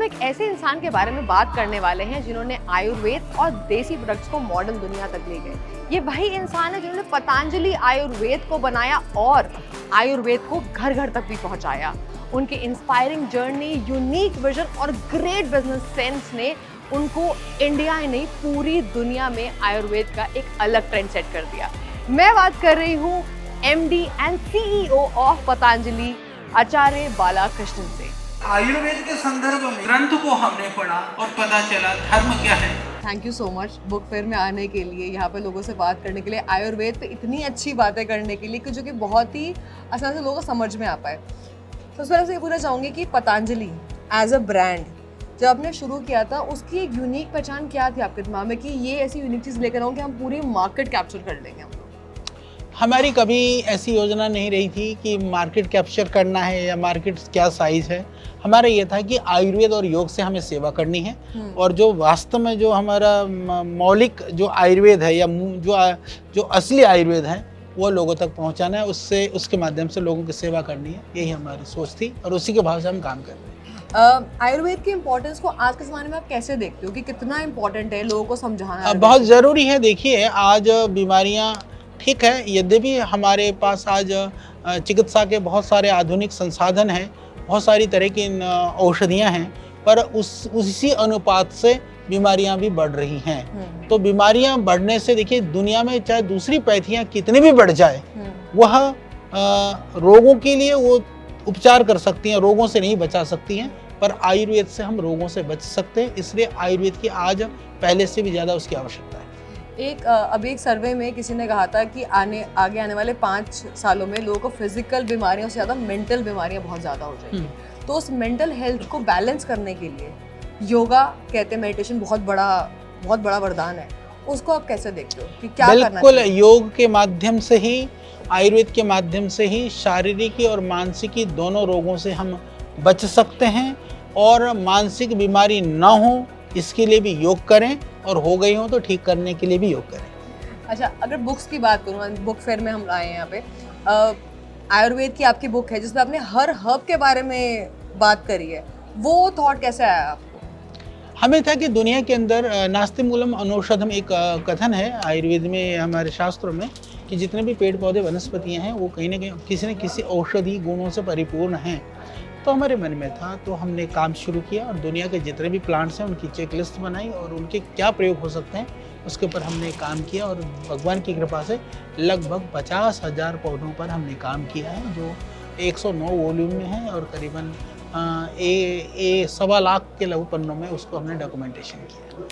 एक ऐसे इंसान के बारे में बात करने वाले हैं जिन्होंने आयुर्वेद और देसी प्रोडक्ट्स को मॉडर्न दुनिया तक ले गए। ये वही इंसान है जिन्होंने पतंजलि आयुर्वेद को बनाया और आयुर्वेद को घर घर तक भी पहुंचाया। उनकी इंस्पायरिंग जर्नी, यूनिक विजन और ग्रेट बिजनेस सेंस ने उनको इंडिया ही नहीं पूरी दुनिया में आयुर्वेद का एक अलग ट्रेंड सेट कर दिया। मैं बात कर रही हूँ MD and CEO of Patanjali Acharya Balakrishnan से। आयुर्वेद के संदर्भ में ग्रंथ को हमने पढ़ा और पता चला धर्म क्या है। Thank you so much book fair में आने के लिए, यहाँ पे लोगों से बात करने के लिए, आयुर्वेद पे इतनी अच्छी बातें करने के लिए कि जो कि बहुत ही आसान से लोगों को समझ में आ पाए। तो सबसे पहले से ये पूछना चाहूँगी कि पतंजलि एज अ ब्रांड जब आपने शुरू किया था उसकी एक यूनिक पहचान क्या थी आपके दिमाग में कि ये ऐसी यूनिक चीज़ लेकर आऊँ कि हम पूरी मार्केट कैप्चर कर लेंगे हम लोग? हमारी कभी ऐसी योजना नहीं रही थी कि मार्केट कैप्चर करना है या मार्केट क्या साइज़ है। हमारा ये था कि आयुर्वेद और योग से हमें सेवा करनी है और जो वास्तव में जो हमारा मौलिक जो आयुर्वेद है या जो असली आयुर्वेद है वो लोगों तक पहुंचाना है, उससे उसके माध्यम से लोगों की सेवा करनी है। यही हमारी सोच थी और उसी के भाव से हम काम कर रहे हैं। आयुर्वेद की इम्पोर्टेंस को आज के ज़माने में आप कैसे देखते हो कि कितना इम्पोर्टेंट है लोगों को समझाना? बहुत ज़रूरी है। देखिए आज बीमारियाँ ठीक है, यद्यपि हमारे पास आज चिकित्सा के बहुत सारे आधुनिक संसाधन हैं, बहुत सारी तरह की औषधियाँ हैं, पर उसी अनुपात से बीमारियाँ भी बढ़ रही हैं। तो बीमारियाँ बढ़ने से देखिए दुनिया में चाहे दूसरी पैथियाँ कितनी भी बढ़ जाए वह रोगों के लिए वो उपचार कर सकती हैं, रोगों से नहीं बचा सकती हैं, पर आयुर्वेद से हम रोगों से बच सकते हैं। इसलिए आयुर्वेद की आज पहले से भी ज़्यादा उसकी आवश्यकता है। अभी एक सर्वे में किसी ने कहा था कि आगे आने वाले 5 सालों में लोगों को फिजिकल बीमारियों से ज़्यादा मेंटल बीमारियां बहुत ज़्यादा हो जाएंगी। तो उस मेंटल हेल्थ को बैलेंस करने के लिए योगा कहते हैं, मेडिटेशन बहुत बड़ा वरदान है। उसको आप कैसे देखते हो कि क्या करना चाहिए? बिल्कुल, योग के माध्यम से ही, आयुर्वेद के माध्यम से ही शारीरिक और मानसिक दोनों रोगों से हम बच सकते हैं और मानसिक बीमारी ना हो इसके लिए भी योग करें और हो गई हो तो ठीक करने के लिए भी योग करें। अच्छा, अगर बुक्स की बात करूँ, बुक फेयर में हम आए हैं यहाँ पे, आयुर्वेद की आपकी बुक है जिसमें आपने हर हर्ब के बारे में बात करी है, वो थॉट कैसे आया आपको? हमें था कि दुनिया के अंदर नास्ति मूलम अनौषधम एक कथन है आयुर्वेद में, हमारे शास्त्रों में, कि जितने भी पेड़ पौधे वनस्पतियाँ हैं वो कहीं ना कहीं किसी न किसी औषधि गुणों से परिपूर्ण हैं। तो हमारे मन में था तो हमने काम शुरू किया और दुनिया के जितने भी प्लांट्स हैं उनकी चेकलिस्ट बनाई और उनके क्या प्रयोग हो सकते हैं उसके ऊपर हमने काम किया और भगवान की कृपा से लगभग 50,000 पौधों पर हमने काम किया है जो 109 वॉल्यूम में है और करीबन 1.25 लाख के लघु पन्नों में उसको हमने डॉक्यूमेंटेशन किया।